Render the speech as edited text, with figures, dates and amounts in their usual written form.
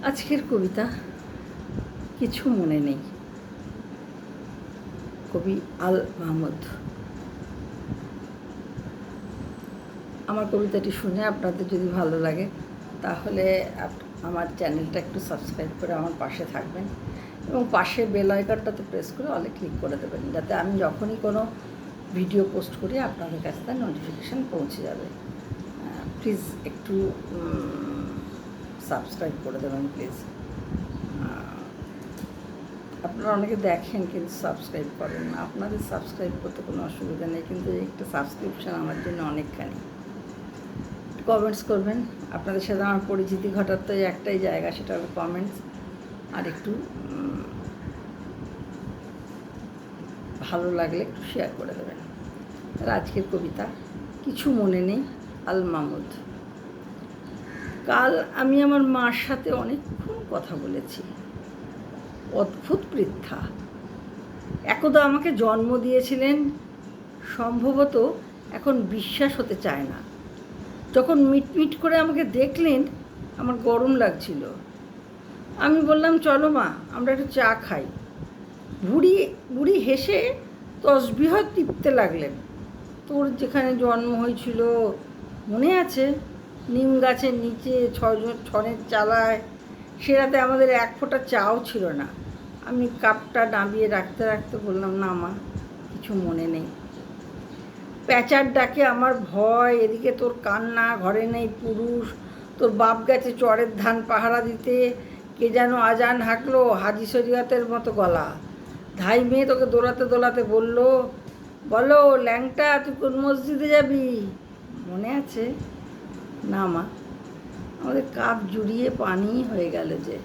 আজকের কবিতা কিছু মনে নেই। কবি আল মাহমুদ। আমার কবিতাটি শুনে আপনাদের যদি ভালো লাগে তাহলে আমার চ্যানেলটা একটু সাবস্ক্রাইব করে আমার পাশে থাকবেন এবং পাশে বেল আইকনটাতে প্রেস করে অলে ক্লিক করে দেবেন, যাতে আমি যখনই কোনো ভিডিও পোস্ট করি আপনাদের কাছে তার নোটিফিকেশান পৌঁছে যাবে। প্লিজ একটু সাবস্ক্রাইব করে দেবেন প্লিজ। আপনারা অনেকে দেখেন কিন্তু সাবস্ক্রাইব করেন না। আপনাদের সাবস্ক্রাইব করতে কোনো অসুবিধা নেই, কিন্তু একটা সাবস্ক্রিপশান আমার জন্য অনেকখানি। কমেন্টস করবেন। আপনাদের সাথে আমার পরিচিতি ঘটার তো একটাই জায়গা, সেটা হলো কমেন্টস। আর একটু ভালো লাগলে একটু শেয়ার করে দেবেন। আর আজকের কবিতা কিছু মনে নেই, আল মাহমুদ। কাল আমি আমার মার সাথে অনেকক্ষণ কথা বলেছি। অদ্ভুত বৃদ্ধা, একদা আমাকে জন্ম দিয়েছিলেন। সম্ভবত এখন বিশ্বাস হতে চায় না। যখন মিটমিট করে আমাকে দেখলেন আমার গরম লাগছিল। আমি বললাম, চলো মা, আমরা একটু চা খাই। বুড়ি হেসে তসবিহ টিপতে লাগলেন। তোর যেখানে জন্ম হয়েছিল মনে আছে? নিম গাছের নিচে ছনের চালায়। সে রাতে আমাদের এক ফোঁটা চাও ছিল না। আমি কাপটা নামিয়ে রাখতে রাখতে বললাম, না মা, কিছু মনে নেই। প্যাঁচার ডাকে আমার ভয়, এদিকে তোর কান্না, ঘরে নেই পুরুষ, তোর বাপ গেছে চরের ধান পাহারা দিতে। কে যেন আজান হাঁকলো, হাজি শরীয়তের মতো গলা। ধাই মেয়ে তোকে দোলাতে দোলাতে বললো, বলো ল্যাংটা, তুই কোন মসজিদে যাবি? মনে আছে? না মা, আমাদের কাপ জুড়িয়ে পানি হয়ে গেল যে।